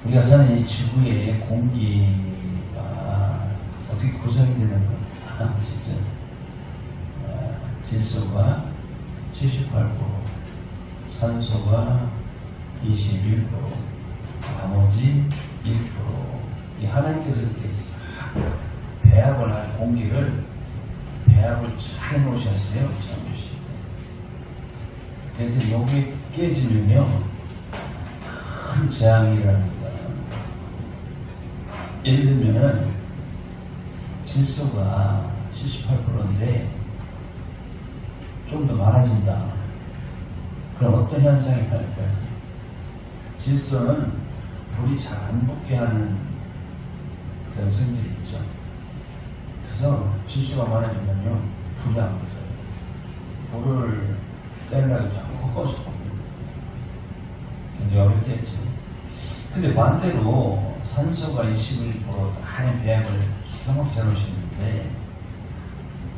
우리가 사는 이 지구의 공기가 어떻게 구성이 되는 건가? 진짜 질소가 78%, 산소가 21%, 나머지 1%. 이 하나님께서 이렇게 배합을 한 공기를 배합을 잘 해놓으셨어요. 잠시. 그래서 여기 깨지면요 큰 재앙이 일어납니다. 예를 들면은 질소가 78%인데 좀 더 많아진다. 그럼 어떤 현상이 발생할까요? 질소는 불이 잘 안 붙게 하는 그런 성질이 있죠. 그래서 질소가 많아지면요 불이 안 붙어요. 불을 떼려고 자꾸 꺼서 봅니다. 굉장히 어렵겠지. 근데 반대로 산소가 21% 하얀 배합을 기가 막히게 해놓으시는데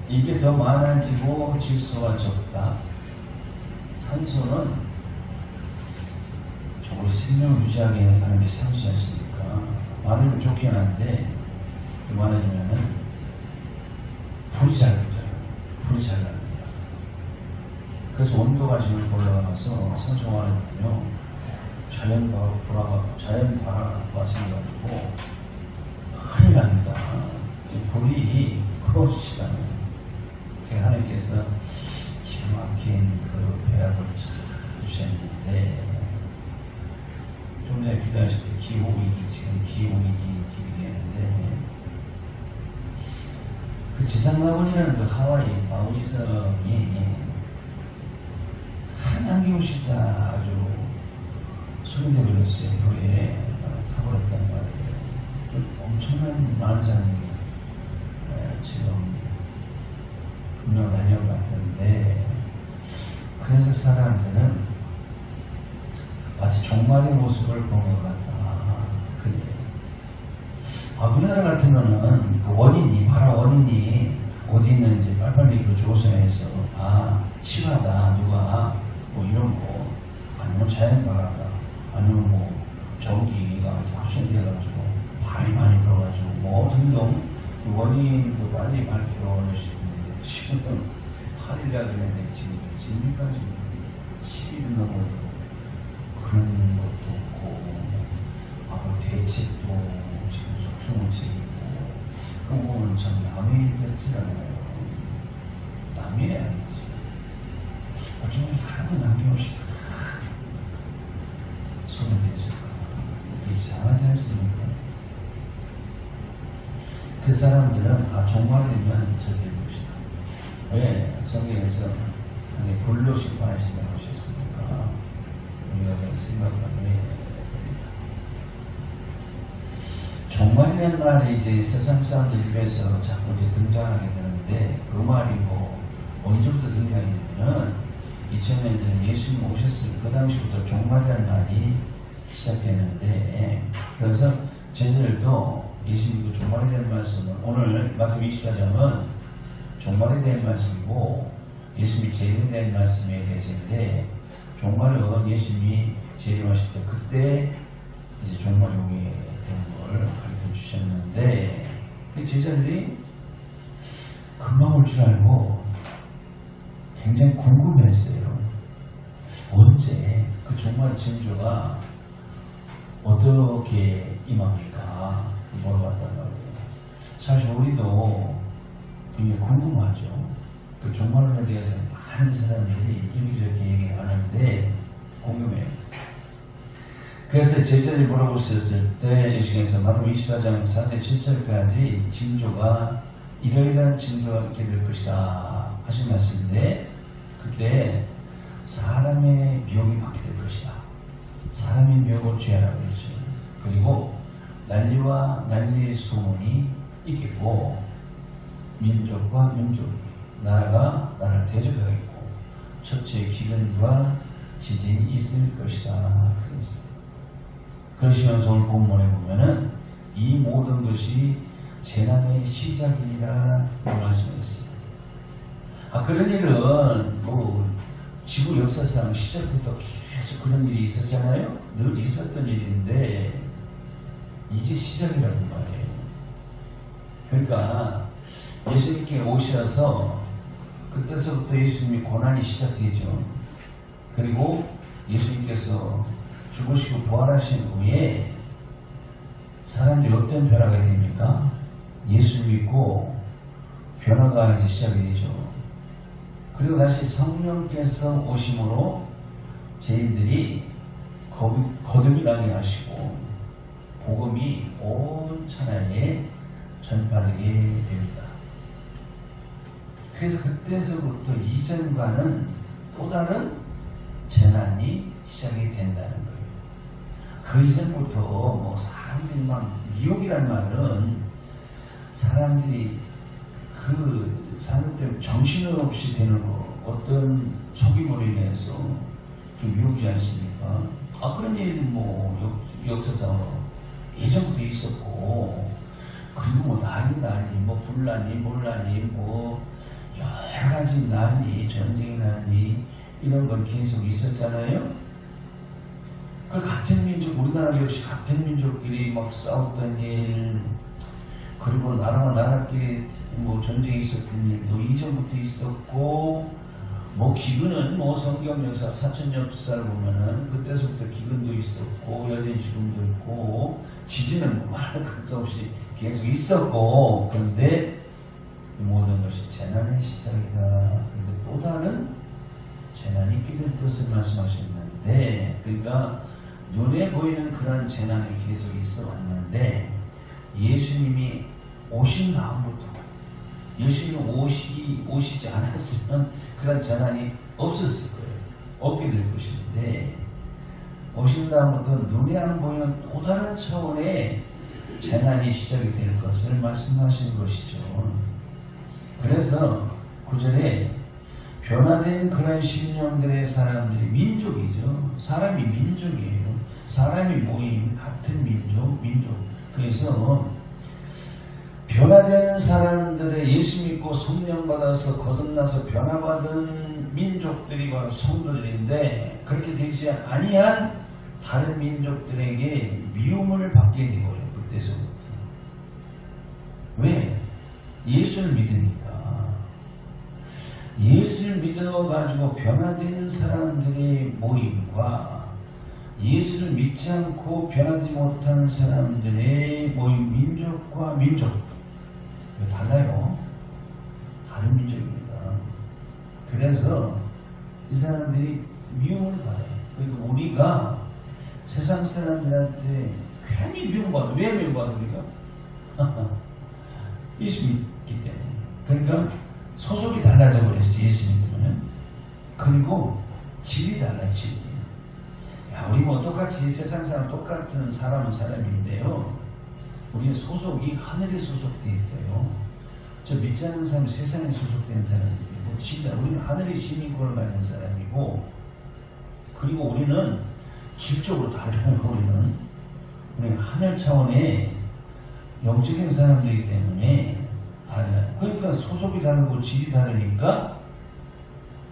이게 더 많아지고 질소가 적다. 산소는 우리 생명을 유지하게 하는 게 산소였으니까 많으면 좋긴 한데 많아지면은 불이 잘 붙어요. 불이 잘 납니다. 그래서 온도가 지금 올라가서 산소가 많으면요 자연바라가 생겨가지고 큰일 납니다. 불이 커지시다는 하나님께서 기가 막힌 그 배합을 주셨는데 좀 전에 기도하실 때 기후위기, 지금 기후위기 되는데 그 지상라원이라는 그 하와이 마우이섬이 한양기후시다 아주 소리내 버렸어요. 혀에 타버렸단 말이에요. 엄청난 많은 사람이 지금 분명 다녀온 것 같은데 그래서 사람들은 마치 종말의 모습을 본 것 같다. 그래요. 우리나라 같으면은 그 원인이 어디 있는지 빨리빨리 그 조사해서 심하다 누가 뭐 이런 거 아니면 자연바라다 아니면 뭐 전기가 확산돼가지고 바람이 많이 불어가지고 뭐 등등 그 원인도 빨리 밝혀낼 수 있는데 지금 8일이라 그랬는데 지금 지금까지 10일 넘어도 그런 것도 없고 대책도 지금 속수무책이고 그런 거 보면 참 남의 일같지않아요. 남의 일 아니지. 정말 하도 남의 옷이 손에 댔을까. 이상하지 않습니까? 그 사람들은 종말되면 저기 봅시다. 왜 성경에서 불로 심판하신다고 하셨습니까? 우리가 생각을 하면 종말이라는 말이 이제 세상 사람들 입에서 자꾸 이제 등장하게 되는데 그 말이 언제부터 등장했냐면 2000년 전 예수님 오셨을 그 당시부터 종말이라는 말이 시작했는데 그래서 저희들도 예수님 종말에 대한 말씀은 오늘 마태복음 24장은 종말에 대한 말씀이고 예수님이 재림에 대한 말씀에 대해서인데 종말은 예수님이 재림하실 때 그때 이제 종말이 오게 되는 걸 가르쳐 주셨는데 제자들이 금방 올 줄 알고 굉장히 궁금했어요. 언제 그 종말 징조가 어떻게 임합니까? 물어봤단 말이에요. 사실 우리도 굉장히 궁금하죠. 그 종말론에 대해서 많은 사람들이 이렇게 얘기하는데 궁금해요. 그래서 제자들이 물어보셨을 때 예수께서 마태복음 24장 4절 7절까지 징조가 이러이러한 징조가 있게 될 것이다 하신 말씀인데 그때 사람의 미혹이 많게 될 것이다. 사람의 미혹을 취하라고 그러죠. 그리고 난리와 난리의 소문이 있겠고 민족과 민족이 나라가 나라를 대적하겠고 첫째 기근과 지진이 있을 것이다. 그러시면서 오늘 본문에 보면은 이 모든 것이 재난의 시작이라 말씀하셨어요. 그런 일은 지구 역사상 시작부터 계속 그런 일이 있었잖아요. 늘 있었던 일인데 이제 시작이라는 말이에요. 그러니까 예수님께 오셔서 그때서부터 예수님의 고난이 시작되죠. 그리고 예수님께서 죽으시고 부활하신 후에 사람들이 어떤 변화가 됩니까? 예수 믿고 변화가 이제 시작이 되죠. 그리고 다시 성령께서 오심으로 죄인들이 거듭이 나게 하시고 복음이 온 천하에 전파되게 됩니다. 그래서 그때서부터 이전과는 또 다른 재난이 시작이 된다는 거예요. 그 이전부터 뭐 사람들이 막 미혹이라는 말은 사람들이 그 사람 때문에 정신없이 되는 거 어떤 속임으로 인해서 좀 미혹이지 않습니까? 그런 일은 뭐 역사상 예전부터 있었고 그리고 뭐 난리 뭐 분란이 몰란이 뭐 여러 가지 난리 전쟁 난리 이런 건 계속 있었잖아요. 그 같은 민족 우리나라 역시 같은 민족끼리 막 싸웠던 일 그리고 나라와 나라끼리 뭐 전쟁이 있었던 일도 이전부터 있었고 뭐 기근은 뭐 성경 역사 사천 역사를 보면은 그때서부터 기근도 있었고 여전히 지금도 있고 지진은 말할 것도 없이 계속 있었고 그런데 모든 것이 재난의 시작이다. 그런데 또 다른 재난이 있게 될 것을 말씀하셨는데 그러니까 눈에 보이는 그런 재난이 계속 있어 왔는데 예수님이 오신 다음부터 예수님이 오시지 않았으면 그런 재난이 없었을 거예요. 없게 될 것인데 오신 다음부터 눈에 안 보이는 또 다른 차원의 재난이 시작이 될 것을 말씀하신 것이죠. 그래서 9절에 변화된 그런 심령들의 사람들이 민족이죠. 사람이 민족이에요. 사람이 모인 같은 민족. 그래서 변화된 사람들의 예수 믿고 성령 받아서 거듭나서 변화받은 민족들이 바로 성도들인데 그렇게 되지 아니한 다른 민족들에게 미움을 받게 되어요. 그때서부터. 왜? 예수를 믿으니까. 예수를 믿어가지고 변화된 사람들의 모임과 예수를 믿지 않고 변하지 못하는 사람들의 모임 민족과 민족 달라요. 다른 민족입니다. 그래서 이 사람들이 미움을 받아요. 그리고 우리가 세상 사람들한테 괜히 미움받아. 왜 미움받아 우리가? 예수 믿기 때문에. 그러니까 소속이 달라져 버렸어요. 예수 믿으면. 그리고 질이 달라요. 질이. 우리 뭐 똑같이 세상 사람 똑같은 사람은 사람인데요. 우리는 소속이 하늘에 소속되어 있어요. 저 믿지 않는 사람은 세상에 소속된 사람이고 우리는 하늘의 시민권을 가진 사람이고 그리고 우리는 질적으로 다르고 우리는 하늘 차원의 영적인 사람들이기 때문에 달라요. 그러니까 소속이 다르고 질이 다르니까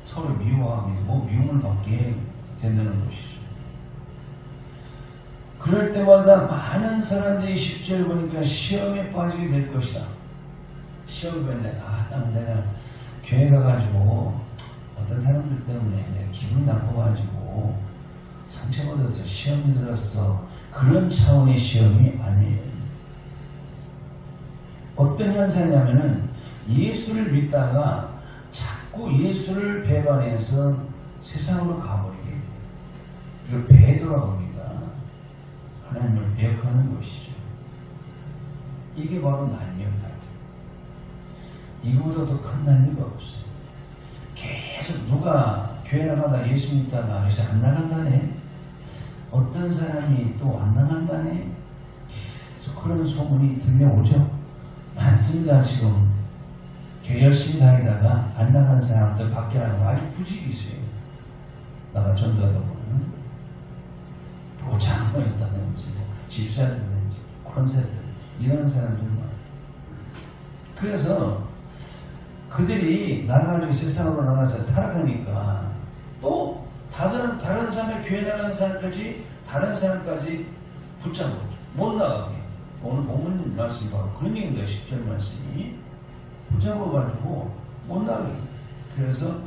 서로 미워하게 되고 미움을 받게 된다는 것이죠. 그럴 때마다 많은 사람들이 10절 보니까 시험에 빠지게 될 것이다. 시험을 보면 내가 교회 가가지고 어떤 사람들 때문에 내가 기분 나빠가지고 상처받아서 시험이 들었어. 그런 차원의 시험이 아니에요. 어떤 현상이냐면은 예수를 믿다가 자꾸 예수를 배반해서 세상으로 가버리게 돼요. 그리고 배에 돌아갑니다. 하나님을 배역하는 것이죠. 이게 바로 난리예요. 이거보다 더 큰 난리가 없어요. 계속 누가 교회 나가다 예수 믿다가 요새 안 나간다네. 어떤 사람이 또 안 나간다네. 계속 그런 소문이 들려오죠. 많습니다. 지금 교회 열심히 다니다가 안 나가는 사람들 밖에 나가면 아주 부직이 있어요. 나가 전도하다 보면 도장이었다든지 집사였다든지 권세들 이런 사람들만. 그래서 그들이 나가가지고 세상으로 나가서 타락하니까 또 다른 사람의 교회 나가는 사람까지 다른 사람까지 붙잡고 못 나가게 오늘 본문 말씀이 바로 그런 얘기입니다. 10절 말씀이 붙잡아가지고 못 나가게. 그래서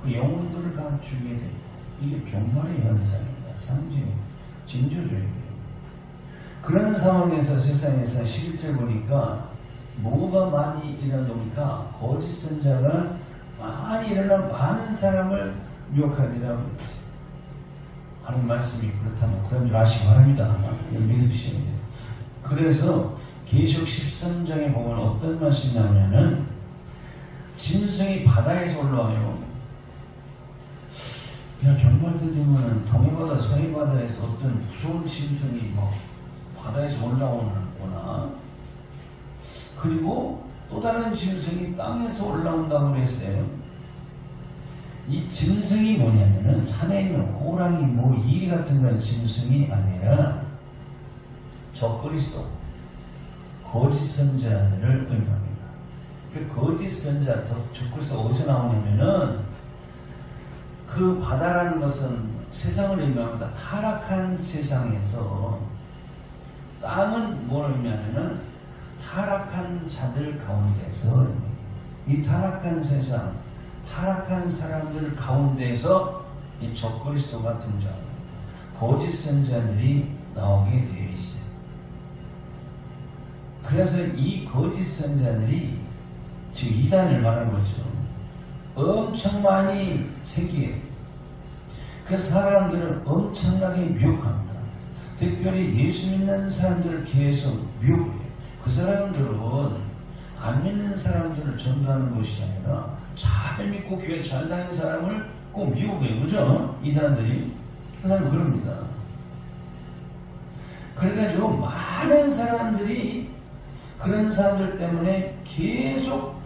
그 영혼들을 다 죽이게 됩니다. 이게 종말의 현상입니다. 상징, 징조적이에요. 그런 상황에서 세상에서 11절 보니까 뭐가 많이 일어납니까? 거짓 선자가 많이 일어나 많은 사람을 유혹하리라고 하는 말씀이 그렇다면 그런 줄 아시기 바랍니다. 믿으시면 돼요. 그래서 계시록 13장에 보면 어떤 말씀이 나오냐면 짐승이 바다에서 올라와요. 그냥 정말 되면 동해바다, 서해바다에서 어떤 무서운 짐승이 막 바다에서 올라오는구나. 그리고 또 다른 짐승이 땅에서 올라온다고 했어요. 이 짐승이 뭐냐면은 산에 있는 호랑이, 뭐 이리 같은 그런 짐승이 아니라 적그리스도, 거짓 선자들을 의미합니다. 그 거짓 선자, 적그리스도 어디서 나오냐면은 그 바다라는 것은 세상을 의미합니다. 타락한 세상에서 땅은 뭘 의미하면은 타락한 자들 가운데서 이 타락한 세상, 타락한 사람들 가운데서 이 적그리스도가 등장합니다. 거짓 선자들이 나오게 되어 있어요. 그래서 이 거짓 선자들이 지금 이단을 말하는 거죠. 엄청 많이 생기게. 그래서 사람들을 엄청나게 미혹합니다. 특별히 예수 믿는 사람들을 계속 미혹해요. 그 사람들은 안 믿는 사람들을 전도하는 것이 아니라 잘 믿고 교회 잘 다니는 사람을 꼭 미혹해요. 그죠? 이단들이. 그 사람은 그럽니다. 그래가지고 많은 사람들이 그런 사람들 때문에 계속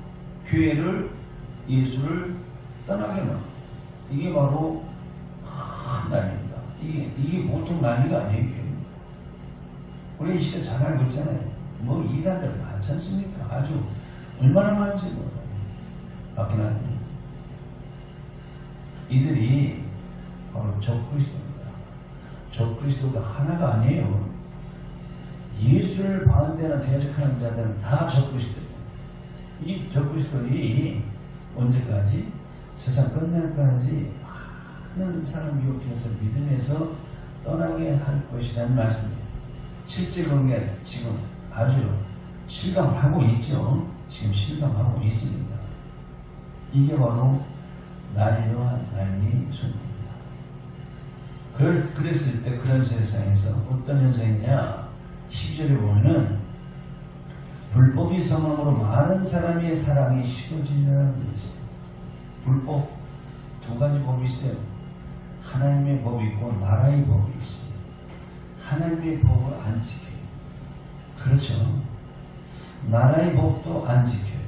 교회를, 예수를 떠나게 합니다. 이게 바로 큰 난리입니다. 이게 보통 난리가 아니에요. 우리 이 시대 잘 알고 있잖아요. 뭐 이단들 많지 않습니까? 아주 얼마나 많은지 몰라요. 밖에 나는 이들이 바로 적그리스도입니다. 적그리스도가 하나가 아니에요. 예수를 반대하는 대적하는 자들은 다 적그리스도예요. 이 적그리스도들이 언제까지? 세상 끝날까지 많은 사람 유혹해서 믿음에서 떠나게 할 것이라는 말씀이에요. 실제 그런 게 지금 아주 실감하고 있죠. 지금 실감하고 있습니다. 이게 바로 난리와 난리 소리입니다. 그랬을 때 그런 세상에서 어떤 현상이냐? 12절에 보면은 불법이 성함으로 많은 사람의 사랑이 식어지는 게 있어요. 불법 두 가지 법이 있어요. 하나님의 법이 있고 나라의 법이 있어요. 하나님의 법을 안 지켜요. 그렇죠. 나라의 법도 안 지켜요.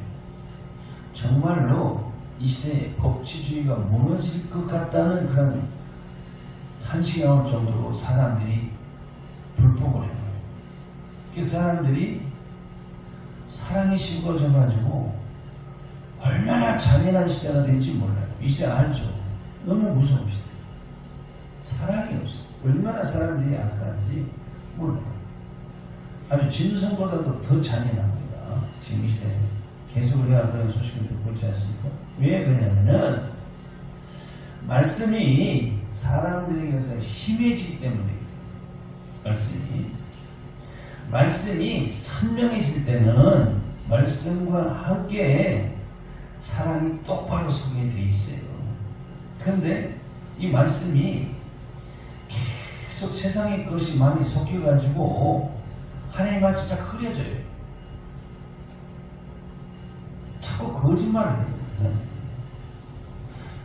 정말로 이 시대에 법치주의가 무너질 것 같다는 그런 한식이 나올 정도로 사람들이 불법을 해요. 그 사람들이 사랑이 식어져가지고 얼마나 잔인한 시대가 될지 몰라요. 이 시대 알죠? 너무 무서운 시대. 사랑이 없어요. 얼마나 사람들이 악한지 몰라요. 아주 짐승보다도 더 잔인합니다. 지금 이 시대에. 계속 우리가 그런 소식을 듣고 있지 않습니까? 왜 그러냐면은 말씀이 사람들에게서 힘해지기 때문에 말씀이 선명해질 때는 말씀과 함께 사랑이 똑바로 서게 돼 있어요. 그런데 이 말씀이 계속 세상의 것이 많이 섞여가지고 하나님의 말씀이 자꾸 흐려져요. 자꾸 거짓말을 해요.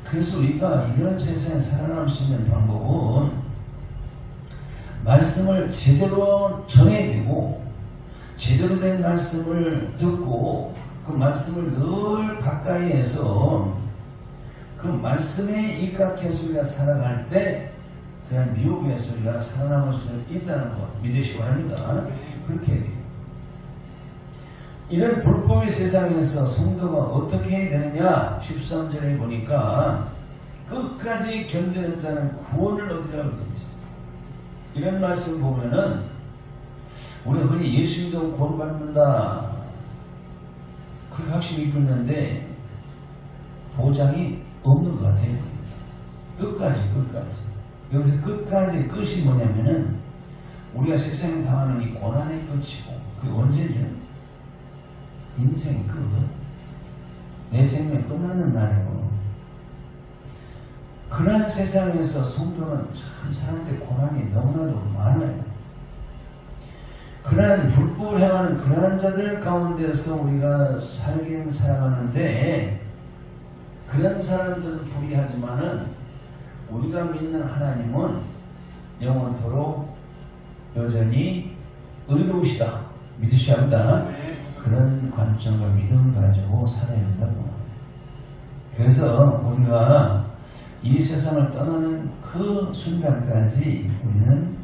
그래서 우리가 이런 세상에 살아남을 수 있는 방법은 말씀을 제대로 전해드리고 제대로 된 말씀을 듣고 그 말씀을 늘 가까이에서 그 말씀에 입각해서 우리가 살아갈 때 그냥 미혹에서 우리가 살아남을 수 있다는 것 믿으시기 바랍니다. 그렇게 해야 돼요. 이런 불법의 세상에서 성도가 어떻게 해야 되느냐? 13절에 보니까 끝까지 견디는 자는 구원을 얻으라고 되어 있어요. 이런 말씀 보면은 우리가 흔히 예수 믿고 구원받는다 그렇게 확실히 믿고 있는데 보장이 없는 것 같아요. 끝까지. 여기서 끝까지 끝이 뭐냐면은 우리가 세상에 당하는 이 고난의 끝이고 그게 언제죠? 인생의 끝. 내 생명이 끝나는 날이고 그런 세상에서 성도는 참 사람들의 고난이 너무나도 많아요. 그러한 불법을 행하는 그러한 자들 가운데서 우리가 살긴 살아가는데 그런 사람들은 불의하지만은 우리가 믿는 하나님은 영원토록 여전히 의로우시다. 믿으셔야 한다. 그런 관점과 믿음 가지고 살아야 된다고. 그래서 우리가 이 세상을 떠나는 그 순간까지 우리는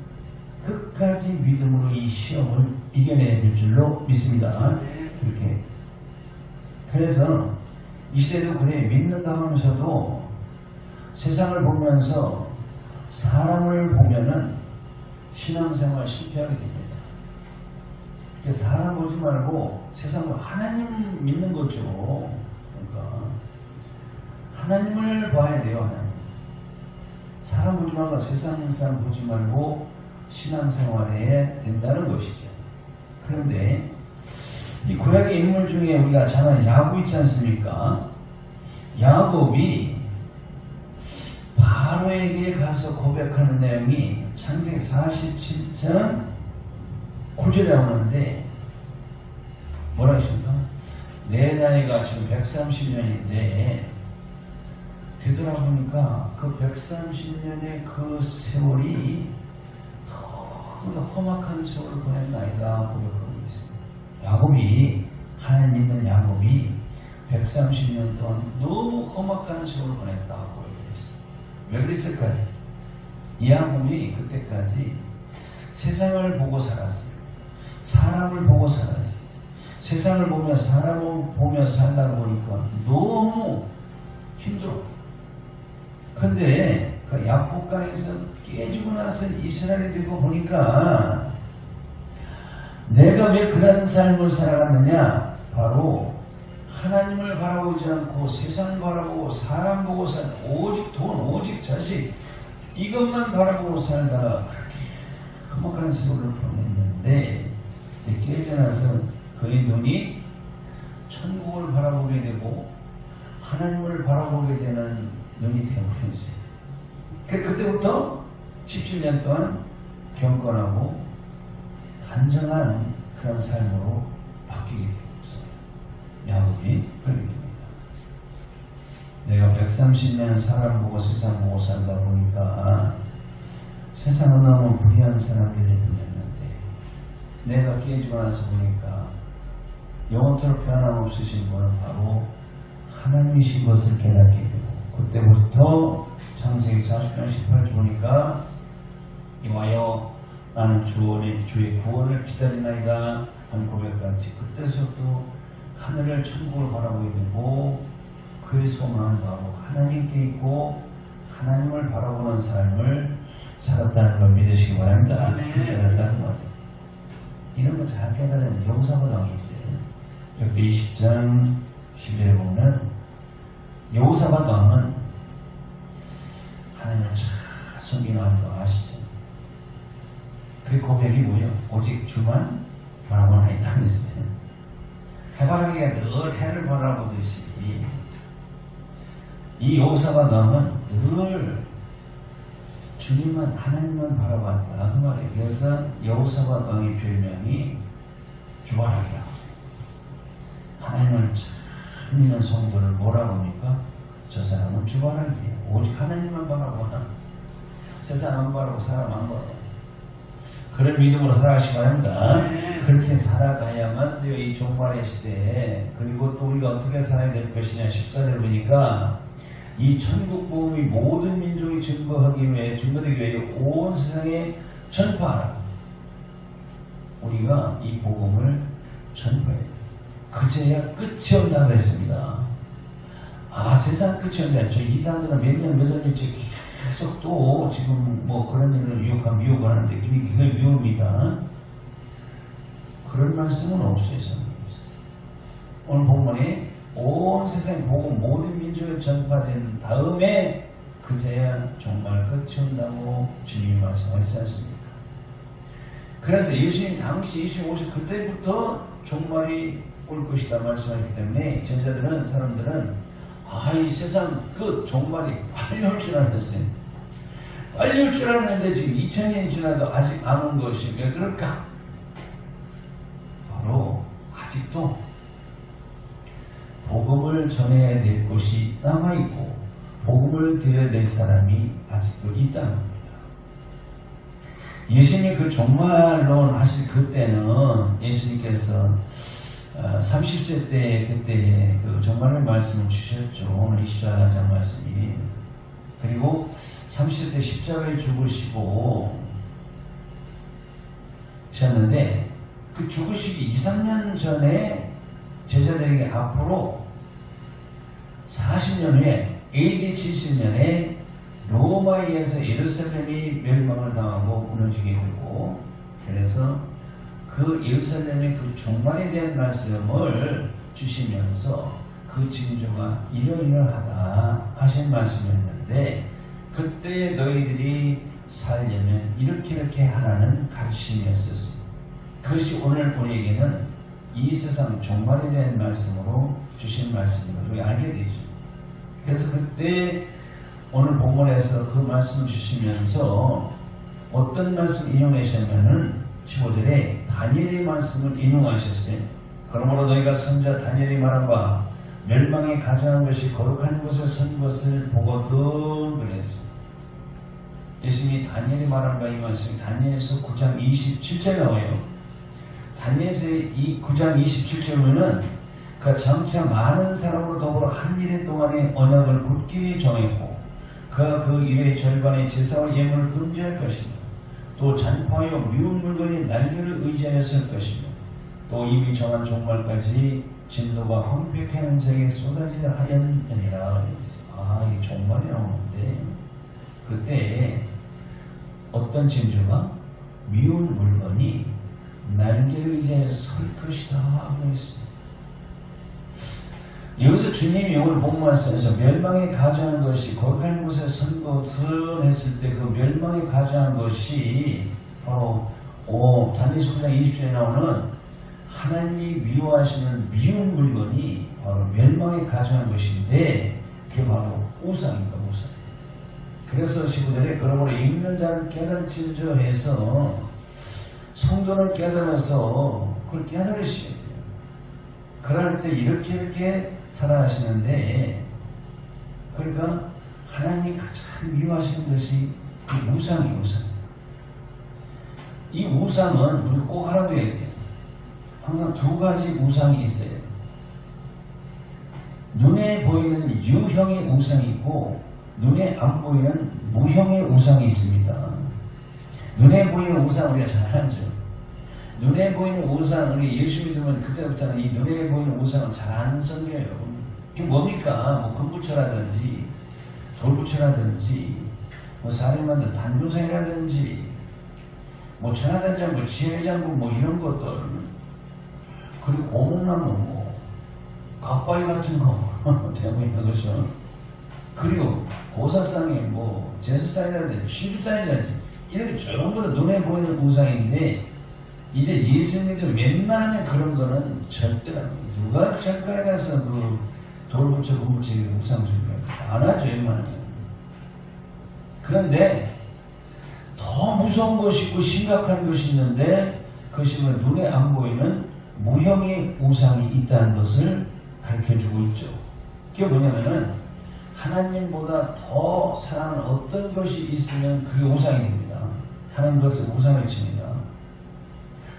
끝까지 믿음으로 이 시험을 이겨내야 될 줄로 믿습니다. 이렇게. 그래서 이 시대도 그래 믿는다 하면서도 세상을 보면서 사람을 보면은 신앙생활 실패하게 됩니다. 그래서 사람 보지 말고 세상을 하나님 믿는 거죠. 그러니까 하나님을 봐야 돼요. 하나님. 사람 보지 말고 세상 사람 보지 말고 신앙생활해야 된다는 것이죠. 그런데 이 구약의 인물 중에 우리가 잘 아는 야곱 있지 않습니까? 야곱이 바로에게 가서 고백하는 내용이 창세기 47장 9절에 나오는데 뭐라 하십니까? 내 나이가 지금 130년인데 되돌아보니까 그 130년의 그 세월이 너무나 험악한 세월을 보냈나이다 고백하고 있습니다. 야곱이 하나님 믿는 야곱이 130년 동안 너무 험악한 세월을 보냈다고 고백했어요. 왜 그랬을까요? 이 야곱이 그때까지 세상을 보고 살았어요. 사람을 보고 살았어요. 세상을 보며 사람을 보며 살다 보니까 너무 힘들어. 근데 그 야복강에서 깨지고 나서 이스라엘이 되고 보니까 내가 왜 그런 삶을 살아갔느냐? 바로 하나님을 바라보지 않고 세상 바라보고 사람 보고 살 오직 돈, 오직 자식 이것만 바라보고 살다가 험악한 세월을 보냈는데 깨져나서 그의 눈이 천국을 바라보게 되고 하나님을 바라보게 되는 눈이 되어버렸어요. 그때부터 17년 동안 경건하고 단정한 그런 삶으로 바뀌게 되었어요. 야곱이 그렇게 됩니다. 내가 130년 사람 보고 세상 보고 살다 보니까 세상은 너무 불의한 사람들이 들렸는데 내가 깨지고 나서 보니까 영원토록 변함없으신 분은 바로 하나님이신 것을 깨닫게 되고 그때부터 창세기 40장 18절 보니까 이와여 나는 주의 구원을 기다리나이다 하는 고백같이 그때서부터 하늘을 천국을 바라보게 되고 그의 소망은 바로 하나님께 있고 하나님을 바라보는 삶을 살았다는 걸 믿으시기 바랍니다. 깨달았다는 것. 이런 거 잘 깨달은 여호사밧 있어요. 여기 20장 10절에 보면 여호사밧 왕은 하나님을 잘 섬기는 거 아시죠? 그 고백이 뭐예요? 오직 주만 바라보나이다 하면서요. 해바라기가 늘 해를 바라보듯이 이 여호사밧 왕은 늘 주님만 하나님만 바라봤다 그 말이에요. 그래서 여호사밧 왕의 별명이 주바락이라고. 하나님을 잘 믿는 성도를 뭐라고 합니까? 저 사람은 주바락이에요. 오직 하나님만 바라보나 세상 안 바라고 사람 안 바라고 그런 믿음으로 살아가시기 바랍니다. 그렇게 살아가야만 돼요. 이 종말의 시대에. 그리고 또 우리가 어떻게 살아야 될 것이냐 14절을 보니까 이 천국 복음이 모든 민족이 증거하기 위해 증거되기 위해 온 세상에 전파하라. 우리가 이 복음을 전파해야 돼요. 그제야 끝이 온다고 했습니다. 아 세상 끝이 온다. 저 이단들은 몇 년째 계속 또 지금 뭐 그런 일을 미혹을 하는데 그게 미혹입니다. 그런 말씀은 없어요. 오늘 본문에 온 세상 복음 모든 민족에 전파된 다음에 그제야 정말 끝이 온다고 주님이 말씀하시지 않습니까? 그래서 예수님 당시 예수님 오실 그때부터 종말이 올 것이다 말씀하기 때문에 제자들은 사람들은 이 세상 끝 종말이 빨리 올 줄 알았어요. 빨리 올 줄 알았는데 지금 2000년이 지나도 아직 안 온 것이 왜 그럴까? 바로 아직도 복음을 전해야 될 곳이 남아있고 복음을 드려야 될 사람이 아직도 있다는 겁니다. 예수님이 그 종말론 하실 그때는 예수님께서 30세 때 그때 그 종말의 말씀을 주셨죠. 오늘 24장 말씀이. 그리고 30세 십자가에 죽으시고 하셨는데 그 죽으시기 2, 3년 전에 제자들에게 앞으로 40년 후에 AD 70년에 로마에 의해서 예루살렘이 멸망을 당하고 무너지게 되고 그래서 그 예루살렘의 그 종말에 대한 말씀을 주시면서 그 징조가 이러이러하다 하신 말씀이었는데 그때 너희들이 살려면 이렇게 하라는 가르침이었었습니다. 그것이 오늘 우리에게는 이 세상 종말에 대한 말씀으로 주신 말씀인 것을 알게 되죠. 그래서 그때 오늘 본문에서 그 말씀을 주시면서 어떤 말씀을 인용하셨냐면은 15절에 다니엘의 말씀을 인용하셨어요. 그러므로 너희가 선자 다니엘이 말한 바 멸망에 가져간 것이 거룩한 곳에 선 것을 보거든 그랬어요. 예수님이 다니엘이 말한 바 이 말씀이 다니엘서 9장 27절에 나와요. 다니엘서 이 9장 27절에는 그 장차 많은 사람으로 더불어 한 일의 동안에 언약을 굳게 정했고 그가 그 일의 절반의 제사와 예물을 금지할 것이며 또 잔포하여 미운 물건이 날개를 의지하여 설 것이며 또 이미 정한 종말까지 진노가 황폐케 하는 자에게 쏟아지려 하였느니라. 이 종말이 나오는데 그때 어떤 징조가 미운 물건이 날개를 의지하여 설 것이다 하고 있습니다. 여기서 주님이 오늘 본문에서 멸망에 가져한 것이 거룩한 곳에 선 것을 했을 때 그 멸망에 가져한 것이 바로 다니엘서 9장 20절에 나오는 하나님이 미워하시는 미운 물건이 바로 멸망에 가져한 것인데 그게 바로 우상입니다. 우상. 그래서 15절에 그러므로 읽는 자를 깨달을지어져 해서 성도를 깨달아서 그걸 깨달으시게 돼요. 그럴 때 이렇게 살아가시는데 그러니까 하나님이 가장 미워하시는 것이 그 우상이에요. 우상. 이 우상은 우리가 꼭 알아둬야 돼요. 항상 두 가지 우상이 있어요. 눈에 보이는 유형의 우상이 있고 눈에 안 보이는 무형의 우상이 있습니다. 눈에 보이는 우상 우리가 잘 알죠. 눈에 보이는 우상 우리 예수 믿으면 그때부터는 이 눈에 보이는 우상은 잘 안 섬겨요. 이게 뭡니까? 뭐 금부처라든지 돌부처라든지 뭐 사람한테 단조상이라든지 뭐 천하단장부 지혜장부 뭐 이런 것들 그리고 오목나무 뭐 갓바위 같은 거 되고 있는 거죠. 그리고 고사상에 뭐 제사상이라든지 신주단이라든지 이렇게 전부 다 눈에 보이는 우상인데 이제 예수님들 웬만하면 그런 거는 절대로 누가 절가에 가서 그 돌부처 금부처 우상 숭배를 안 하죠. 웬만하면. 그런데 더 무서운 것이 있고 심각한 것이 있는데 그것이 눈에 안 보이는 무형의 우상이 있다는 것을 가르쳐주고 있죠. 그게 뭐냐면은 하나님보다 더 사랑하는 어떤 것이 있으면 그게 우상이 됩니다. 하나님 것을 우상을 칩니다.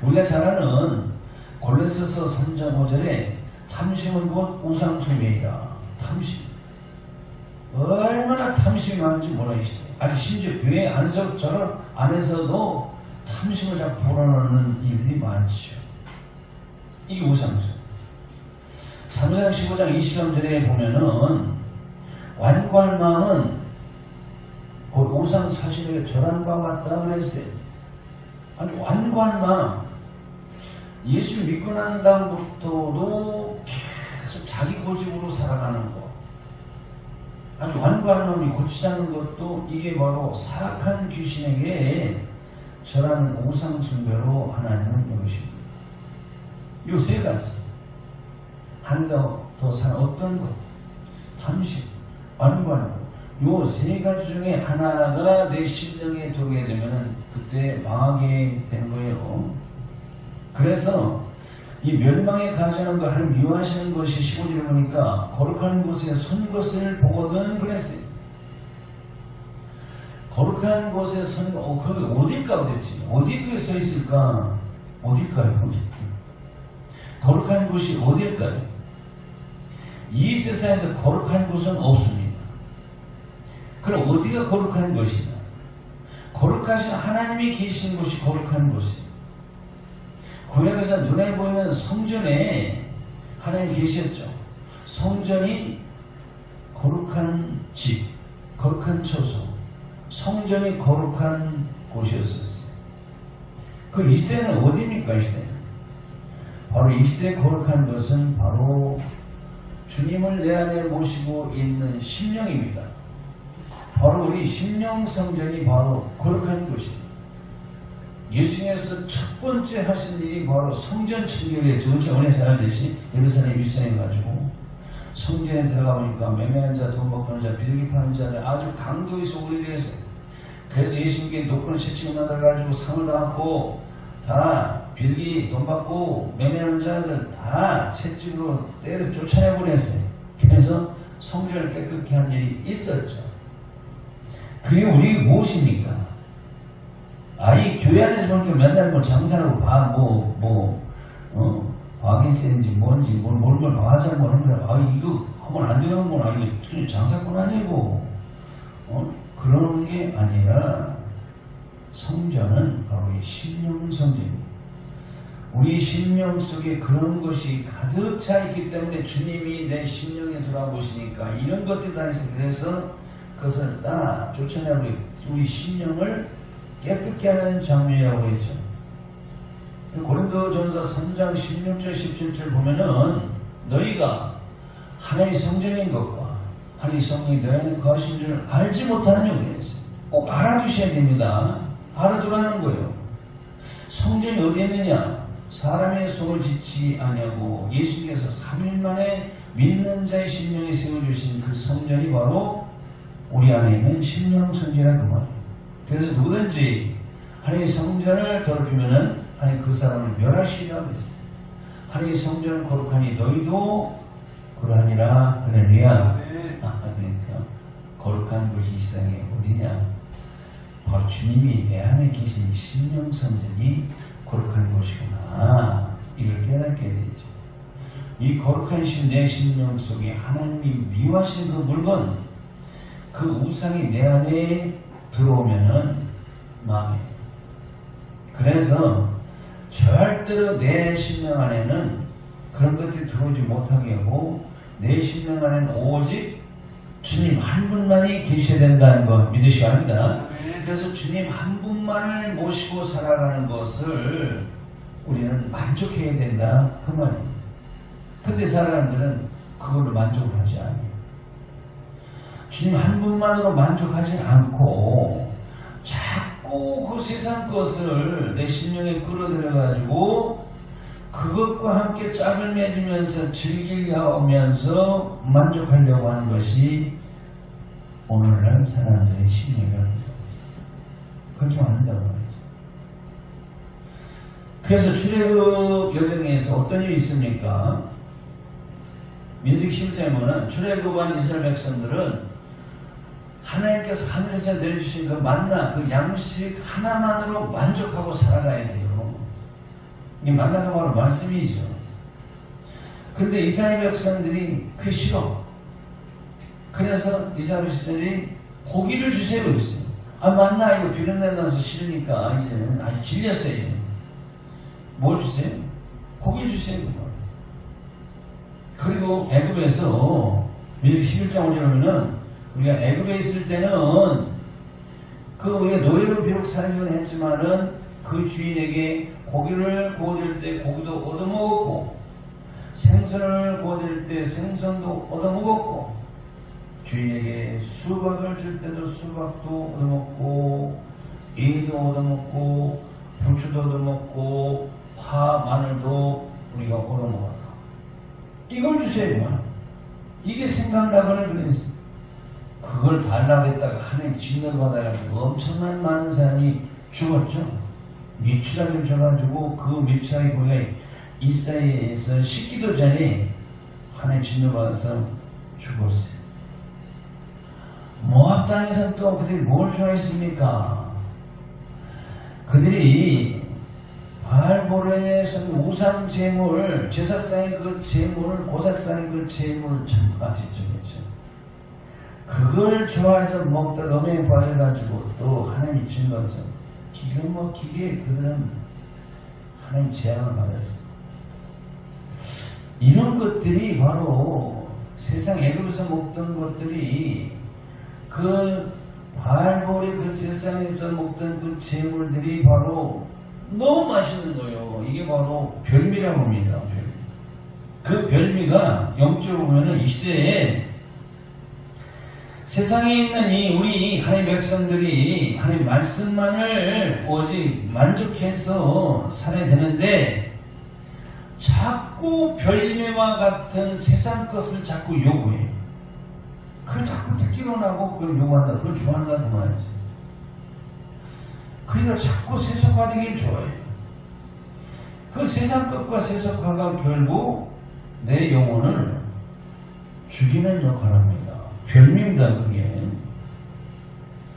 우리가 잘 아는 골로새서 3장 5절에 탐심은 곧 우상 숭배이라. 탐심. 얼마나 탐심이 많은지 모르겠어요. 아니 심지어 교회 안에서도 탐심을 자꾸 불어넣는 일들이 많죠. 이게 우상이죠. 3장 15장 23절에 보면은 완관망은 그 우상 사실에 절한 바와 같다 그랬어요. 아니 완관망 예수 믿고 난 다음부터도 계속 자기 고집으로 살아가는 것, 아주 완고한 놈이 고치지 않는 것도 이게 바로 사악한 귀신에게 절하는 우상 숭배로 하나님은 여기십니다. 요 세 가지, 한가 더 산 어떤 것, 탐심, 완고한 것, 요 세 가지 중에 하나가 내 심령에 들어오게 되면 그때 망하게 되는 거예요. 그래서 이 멸망에 가져오는 것을 미워하시는 것이 15절에 보니까 거룩한 곳에 선 것을 보거든 그랬어요. 거룩한 곳에 선, 거기 어딜까 그랬지? 어디에 서 있을까? 어딜까요? 어디? 거룩한 곳이 어딜까요? 이 세상에서 거룩한 곳은 없습니다. 그럼 어디가 거룩한 것이냐? 거룩하신 하나님이 계신 곳이 거룩한 곳이에요. 구약에서 눈에 보이는 성전에 하나님 계셨죠. 성전이 거룩한 집, 거룩한 처소, 성전이 거룩한 곳이었었어요. 그 이스라엘은 어디입니까? 이스라엘? 바로 이스라엘 거룩한 것은 바로 주님을 내 안에 모시고 있는 심령입니다. 바로 우리 심령 성전이 바로 거룩한 곳입니다. 예수님께서 첫 번째 하신 일이 바로 성전 청결에 전체 은혜 잘 알듯이 예루살렘 입성해 가지고 성전에 들어가 보니까 매매한 자, 돈 먹는 자, 비둘기 파는 자들 아주 강도에서 우리 대해서, 그래서 예수님께 높은 채찍을 받아가지고 상을 받고 다 비둘기 돈 받고 매매하는 자들 다 채찍으로 때려 쫓아내보냈어요. 그래서 성전을 깨끗게 한 일이 있었죠. 그게 우리 무엇입니까? 이 교회 안에서 보니까 맨날 뭐 장사라고 과기세인지 뭔지 뭘 봐하자는 걸 하더라. 이거 하면 안 되는 건 이거 장사꾼 아니고 그런 게 아니라 성전은 바로 이 심령 성전입니다. 우리 심령 속에 그런 것이 가득 차 있기 때문에 주님이 내 심령에 들어보시니까 이런 것들 다해서 그래서 그것을 다 쫓아내고 우리 심령을 깨끗게 하는 장면이라고 했죠. 고린도전서 3장 16절 17절 보면은 너희가 하나님의 성전인 것과 하나님의 성령이 너희 안에 거하신 줄 알지 못하느냐고 그랬어요. 꼭 알아두셔야 됩니다. 알아두라는 거예요. 성전이 어디 있느냐? 사람의 손을 짓지 아니하고 예수님께서 3일 만에 믿는 자의 심령에 세워주신 그 성전이 바로 우리 안에 있는 심령 성전이라는 그 말이에요. 그래서 누구든지 하나님의 성전을 더럽히면은 하나님 그 사람을 멸하시리라고 했어요. 하나님의 성전은 거룩하니 너희도 그러하니라. 할렐루야. 그러니까 거룩한 곳이 이 세상에 어디냐? 바로 주님이 내 안에 계신 심령 성전이 거룩한 곳이구나. 이걸 깨닫게 되죠. 이 거룩한 내 심령 속에 하나님이 미워하시는 그 물건, 그 우상이 내 안에 들어오면은 망해요. 그래서 절대로 내 심령 안에는 그런 것들이 들어오지 못하게 하고 내 심령 안에는 오직 주님 한 분만이 계셔야 된다는 거 믿으시기 바랍니다. 그래서 주님 한 분만을 모시고 살아가는 것을 우리는 만족해야 된다 그 말입니다. 근데 사람들은 그걸로 만족을 하지 않아요. 주님 한 분만으로 만족하지 않고 자꾸 그 세상 것을 내 심령에 끌어들여가지고 그것과 함께 짝을 맺으면서 즐기려면서 만족하려고 하는 것이 오늘날 사람들의 심리입니다. 그렇게 안 한다고 말이죠. 그래서 출애굽 여정에서 어떤 일이 있습니까? 민수기 11장에 보면 출애굽한 이스라엘 백성들은 하나님께서 하늘에서 내려주신 그 만나, 그 양식 하나만으로 만족하고 살아가야 돼요. 이 만나가 바로 말씀이죠. 그런데 이스라엘 백성들이 그게 싫어. 그래서 이스라엘 백성들이 고기를 주세요 그랬어요. 만나 이거 비린내 나서 싫으니까 이제는 아주 질렸어요. 뭘 주세요? 고기를 주세요. 그리고 애굽에서 민수기 11장 5절에 보면 우리가 애굽에 있을 때는 우리가 노예로 비록 살기는 했지만은 그 주인에게 고기를 구워줄 때 고기도 얻어먹었고, 생선을 구워줄 때 생선도 얻어먹었고, 주인에게 수박을 줄 때도 수박도 얻어먹고, 이도 얻어먹고, 부추도 얻어먹고, 파, 마늘도 우리가 얻어먹었다. 이걸 주세요. 이게 생각나거나 그랬어. 그걸 달라고 했다가 하나님 진노를 받아가지고 엄청난 많은 사람이 죽었죠. 밀치라기를 줘가지고 그 밀치라기 고기가 이스라엘에서 식기도 전에 하나님 진노를 받아서 죽었어요. 모압 땅에서는 또 그들이 뭘 좋아했습니까? 그들이 바알보레에서 우상 제물, 제사상의 그 제물, 고사상의 그 제물 참 맛있죠, 그렇죠? 그걸 좋아해서 먹다 너무 빠져가지고 또 하나님 주신 것은 기가 막히게 그들은 하나님 재앙을 받았어요. 이런 것들이 바로 세상 애굽에서 먹던 것들이 그 바알보레 그 제사상에서 먹던 그 제물들이 바로 너무 맛있는 거예요. 이게 바로 별미라고 합니다. 그 별미가 영적으로 보면 이 시대에 세상에 있는 이 우리 하나님 백성들이 하나님 말씀만을 오직 만족해서 살아야 되는데 자꾸 별미와 같은 세상 것을 자꾸 요구해요. 그걸 자꾸 듣기로 나고 그걸 요구한다. 그걸 좋아한다 그 말이지. 그러니까 자꾸 세속화되길 좋아해요. 그 세상 것과 세속화가 결국 내 영혼을 죽이는 역할을 합니다. 별미입니다, 그게.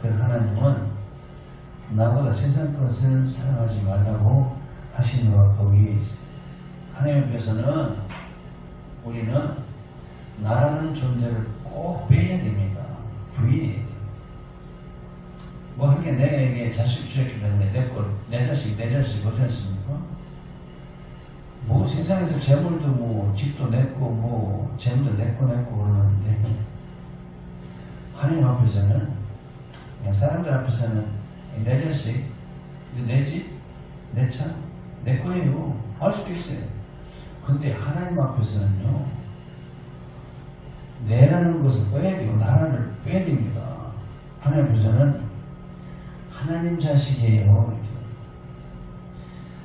그래서 하나님은 나보다 세상 것을 사랑하지 말라고 하시는 것 거기에 있어요. 하나님께서는 우리는 나라는 존재를 꼭 빼야 됩니다. 부인해야 돼요. 뭐 한 게 내게 자식 주셨기 때문에 내 자식 어땠습니까? 뭐 세상에서 재물도 뭐 집도 냈고 뭐 재물도 냈고 그러는데 하나님 앞에서는 그냥 사람들 앞에서는 내 자식, 내 집, 내 차, 내 거예요. 할 수도 있어요. 근데 하나님 앞에서는요 내라는 것을 빼야 되고 나라를 빼야 됩니다. 하나님 앞에서는 하나님 자식이에요.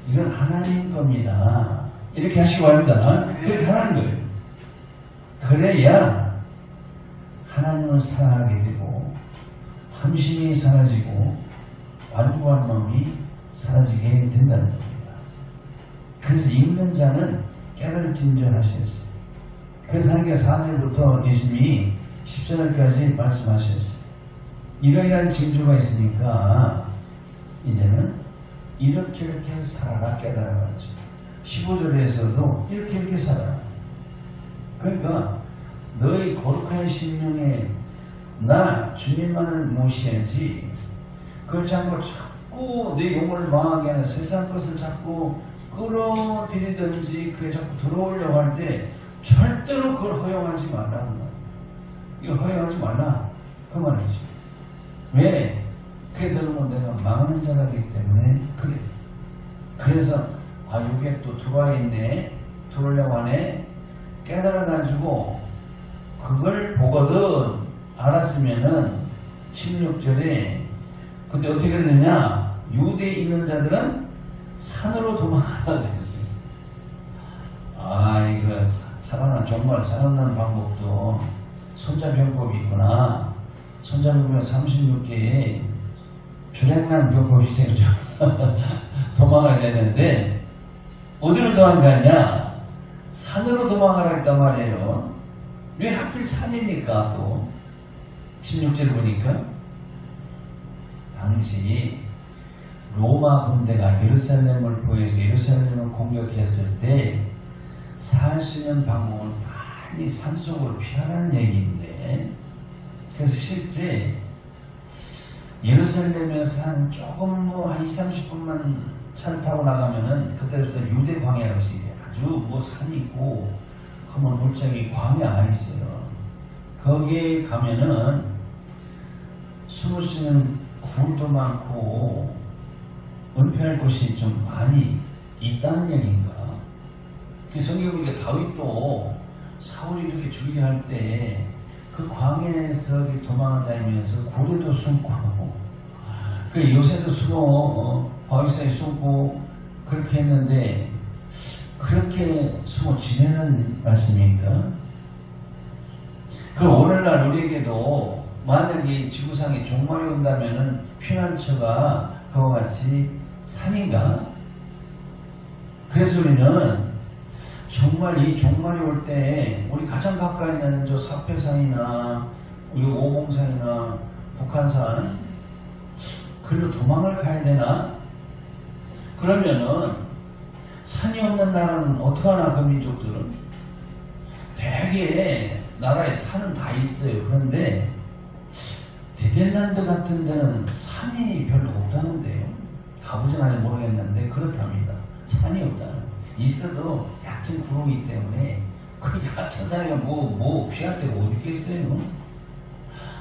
이건 하나님 겁니다. 이렇게 하시고 합니다. 그렇게 하는 거예요. 그래야 하나님을 사랑하게 되고 탐심이 사라지고 완고한 마음이 사라지게 된다는 겁니다. 그래서 읽는 자는 깨달을 진전하셨어요. 그래서 하나님께서 4절부터 예수님이 10절까지 말씀하셨어요. 이러이러한 징조가 있으니까 이제는 이렇게 살아라 깨달아가지고 15절에서도 이렇게 살아라. 그러니까 너희 거룩한 심령에 나 주님만을 모셔야지 그렇지 않고 자꾸 내 영혼을 망하게 하는 세상 것을 자꾸 끌어들이든지 그게 자꾸 들어오려고 할 때 절대로 그걸 허용하지 말라는 거야. 이걸 허용하지 말라 그 말이지. 왜? 그게 들으면 내가 망하는 자가 되기 때문에 그래. 그래서 이게 또 들어와 있네, 들어오려고 하네 깨달아가지고 그걸 보거든 알았으면은 16절에 근데 어떻게 되느냐? 유대에 있는 자들은 산으로 도망가라 그랬어요. 이거 정말 살아나는 방법도 손자병법이 있구나. 손자병법 36개에 주랭난 병법이 있어요. 도망가야 되는데 어디로 도망가냐? 산으로 도망가라 했단 말이에요. 왜 하필 산입니까? 또 16절 보니까 당시 로마 군대가 예루살렘을 포위해서 예루살렘을 공격했을 때 살 수 있는 방법을 많이 산속으로 피하라는 얘기인데 그래서 실제 예루살렘에서 한 조금 한 20-30분만 차를 타고 나가면은 그때부터 유대 광야라고 있어요. 아주 산이 있고 험한 물장이 광야가 있어요. 거기에 가면은 숨을 수 있는 굴도 많고 은폐할 곳이 좀 많이 있다는 얘기인가? 그 성경 보니까 다윗도 사울이 이렇게 죽이려 할 때 그 광야에서 도망을 다니면서 굴에도 숨고 그 요새도 숨어 바위사에 숨고 그렇게 했는데 그렇게 숨어 지내는 말씀입니까? 그 오늘날 우리에게도 만약에 지구상에 종말이 온다면은 피난처가 그와 같이 산인가? 그래서 우리는 정말 이 종말이 올 때 우리 가장 가까이 있는 저 사패산이나 우리 오봉산이나 북한산 그리로 도망을 가야 되나? 그러면은 산이 없는 나라는 어떡하나 그 민족들은 대개 나라에 산은 다 있어요. 그런데 네덜란드 같은 데는 산이 별로 없다는데요. 가보진 않아서 모르겠는데 그렇답니다. 산이 없다는. 있어도 얕은 구름이기 때문에 그 얕은 산에 뭐 피할 데가 어디 있겠어요.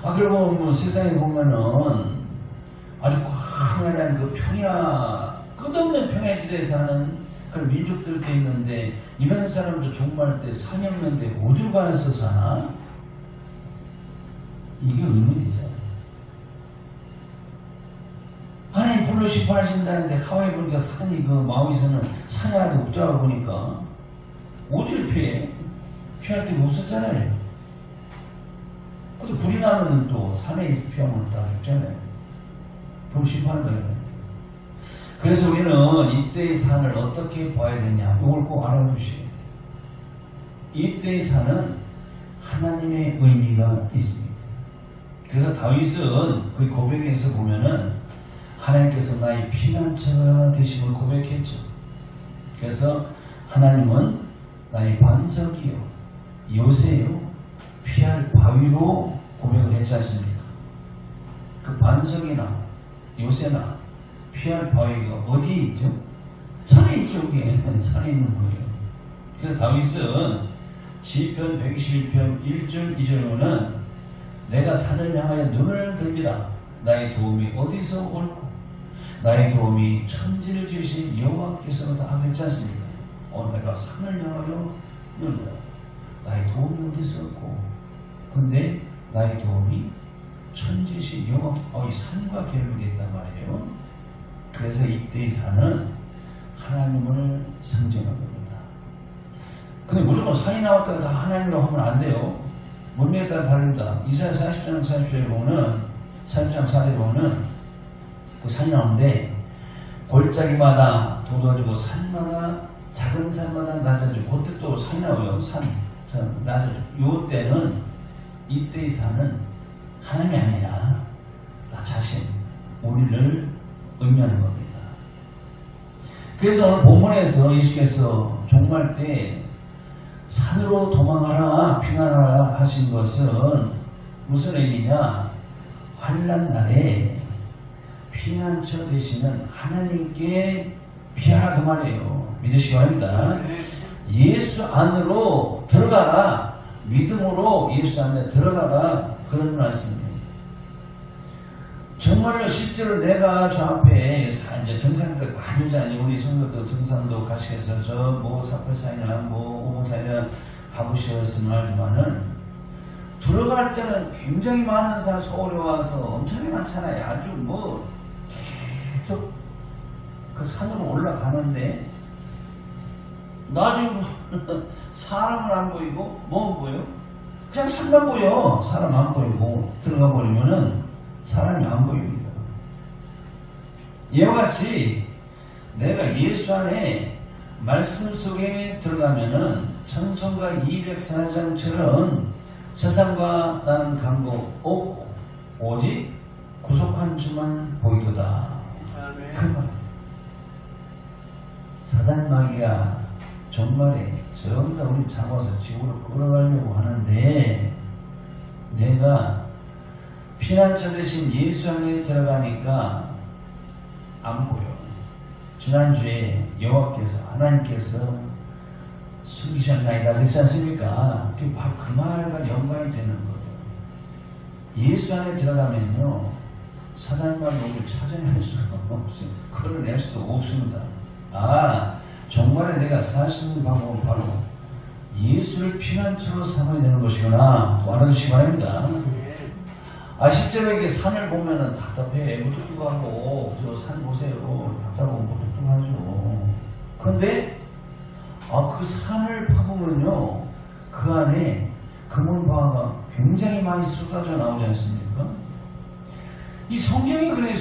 그리고 뭐 세상에 보면은 아주 광활한 그 평야, 끝없는 평야지대에 사는 그런 민족들도 있는데 이런 사람도 종말 때 산이 없는데 어디로 가서 사나? 이게 의문이잖아요. 하나님 불로 심판하신다는데 하와이 보니까 산이 그 마우이에서는 산이 아직 없더라고 보니까 어디를 피해? 피할 데가 없었잖아요. 또 불이 나면 또 산에 피하면 다 죽잖아요. 불로 심판한다 그러면. 그래서 우리는 이때의 산을 어떻게 봐야 되냐 이걸 꼭 알아두시오. 이때의 산은 하나님의 의미가 있습니다. 그래서 다윗은 그 고백에서 보면은 하나님께서 나의 피난처가 되심을 고백했죠. 그래서 하나님은 나의 반석이요 요새요 피할 바위로 고백을 했지 않습니까? 그 반석이나 요새나 피할 바위가 어디에 있죠? 산에 있죠. 산에 있는 거예요. 그래서 다윗은 시편 121편 1절 2절로는 내가 산을 향하여 눈을 듭니다. 나의 도움이 어디서 올고 나의 도움이 천지를 지으신 여호와께서로다 하고 있지 않습니까? 내가 산을 향하여 눈을 듭니다. 나의 도움이 어디서 올고 근데 나의 도움이 천지신 여호와 이 산과 결부되어 있단 말이에요. 그래서 이때의 산은 하나님을 상징하는 겁니다. 근데 무조건 산이 나왔다고 다 하나님이라고 하면 안 돼요. 문맥에 따라 다릅니다. 이사야 40장 40절에 보면 40장 4절에 보면 그 산이 나오는데 골짜기마다 돋아지고 산마다 작은 산마다 낮아지고 그때 또 산이 나와요. 산 낮아지고 요때는 이때의 산은 하나님이 아니라 나 자신 우리를 의미하는 겁니다. 그래서 오늘 본문에서 예수께서 종말 때 산으로 도망하라 피난하라 하신 것은 무슨 의미냐? 환난 날에 피난처 되시는 하나님께 피하라 그 말이에요. 믿으시기 바랍니다. 예수 안으로 들어가라. 믿음으로 예수 안에 들어가라. 그런 말씀입니다. 정말로 실제로 내가 저 앞에 이제 등산도 많이 오잖아요. 우리 성도도 등산도 가시겠어. 저 뭐 사팔산이나 뭐 오봉산이나 가보셨으면 알지만은 들어갈 때는 굉장히 많은 산 서울에 와서 엄청나게 많잖아요. 아주 뭐 계속 그 산으로 올라가는데 나중에 사람은 안 보이고 뭐 보여? 그냥 산만 보여. 사람 안 보이고 들어가 버리면은 사람이 안 보입니다. 이와 같이 내가 예수 안에 말씀 속에 들어가면은 찬송가 204장처럼 세상과 나는 강도 없고 오직 구속한 주만 보이도다. 그 말. 사단 마귀가 정말에 전부 다 우리 잡아서 지구로 끌어가려고 하는데 내가 피난처 대신 예수 안에 들어가니까 안 보여. 지난주에 여호와께서 하나님께서 숨기셨나이다 그랬지 않습니까? 그게 바로 그 말과 연관이 되는 거예요. 예수 안에 들어가면요 사단과 놈을 찾아낼 수가 없어요. 끌어낼 수도 없습니다. 정말에 내가 살 수 있는 방법은 바로 예수를 피난처로 삼아야 되는 것이구나 알아두시기 바랍니다. 실제로 이게 산을 보면은 답답해. 무뚝뚝하고 저 산 보세요. 답답하고 무뚝뚝하죠. 그런데 그 산을 파보면요, 그 안에 금은바가 굉장히 많이 쏟아져 나오지 않습니까? 이 성경이 그래요.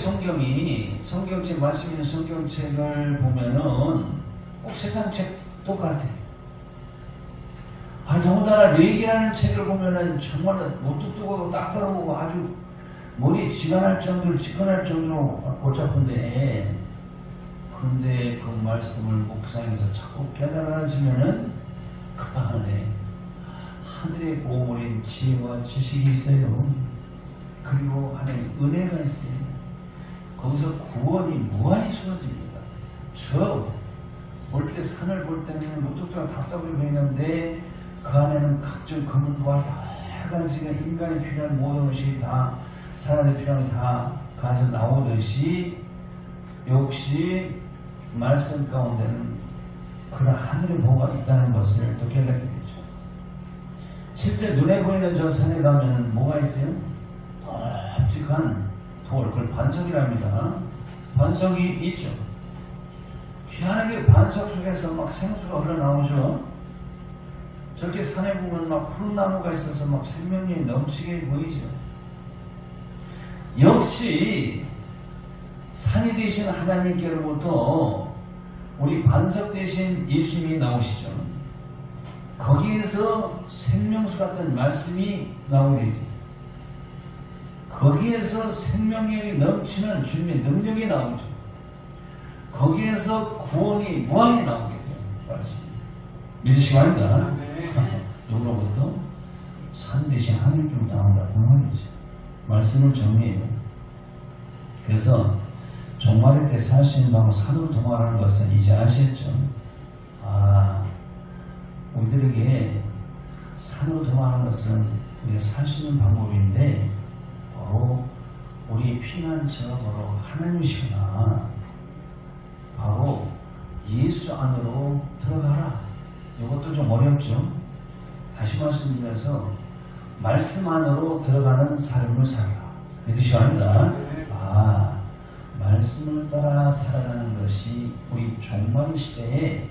성경책 말씀 있는 성경책을 보면은 꼭 세상 책 똑같아요. 더군다나 레위기라는 책을 보면은 정말 무뚝뚝하고 딱딱하고 아주 머리에 직관할 정도로 복잡한데, 그런데 그 말씀을 묵상해서 자꾸 깨달아지면은 그 안에 하늘의 보물인 지혜와 지식이 있어요. 그리고 하나님 은혜가 있어요. 거기서 구원이 무한히 쏟아집니다. 볼 때 산을 볼 때는 무뚝뚝하고 답답해 보이는데 그 안에는 각종 금은과 여러 가지가 인간이 필요한 모든 것이 다, 사람이 필요한 게 다 가져 나오듯이 역시 말씀 가운데는 그런 하늘의 보호가 있다는 것을 또 깨닫게 되죠. 실제 눈에 보이는 저 산에 가면 뭐가 있어요? 묵직한 돌, 그걸 반석이랍니다. 반석이 있죠. 희한하게 반석 속에서 막 생수가 흘러나오죠. 저렇게 산에 보면 막 푸른 나무가 있어서 막 생명력이 넘치게 보이죠. 역시 산이 되신 하나님께로부터 우리 반석 되신 예수님이 나오시죠. 거기에서 생명수 같은 말씀이 나오게 되죠. 거기에서 생명력이 넘치는 주님의 능력이 나오죠. 거기에서 구원이 무한히 나오게 돼요. 말씀. 믿으시기 바랍니다. 누구로부터? 산 대신 하늘로부터 나온다. 그 말이죠. 말씀을 정리해요. 그래서 종말의 때 살 수 있는 방법, 산으로 도망하는 것은 이제 아시겠죠? 우리들에게 산으로 도망하는 것은 우리가 살 수 있는 방법인데 바로 우리 피난처가 바로 하나님이시구나. 바로 예수 안으로 들어가라. 이것도 좀 어렵죠? 다시 말씀드리면서 말씀 안으로 들어가는 삶을 살아라. 믿으시기 바랍니다. 말씀을 따라 살아가는 것이 우리 종말 시대의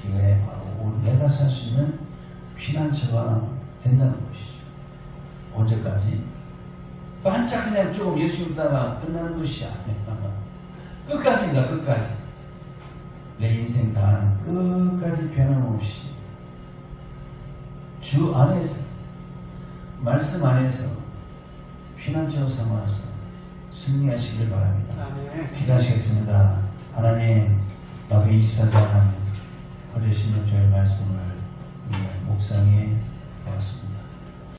기회에 바로 내가 살 수 있는 피난처가 된다는 것이죠. 언제까지? 반짝 그냥 조금 예수 믿다가 끝나는 것이 아니라 끝까지입니다. 끝까지. 내 인생 단 끝까지 변함없이 주 안에서, 말씀 안에서 피난처 삼아서 승리하시길 바랍니다. 기도하시겠습니다. 하나님, 나도 24시간 버리시는 저의 말씀을 묵상해 보았습니다.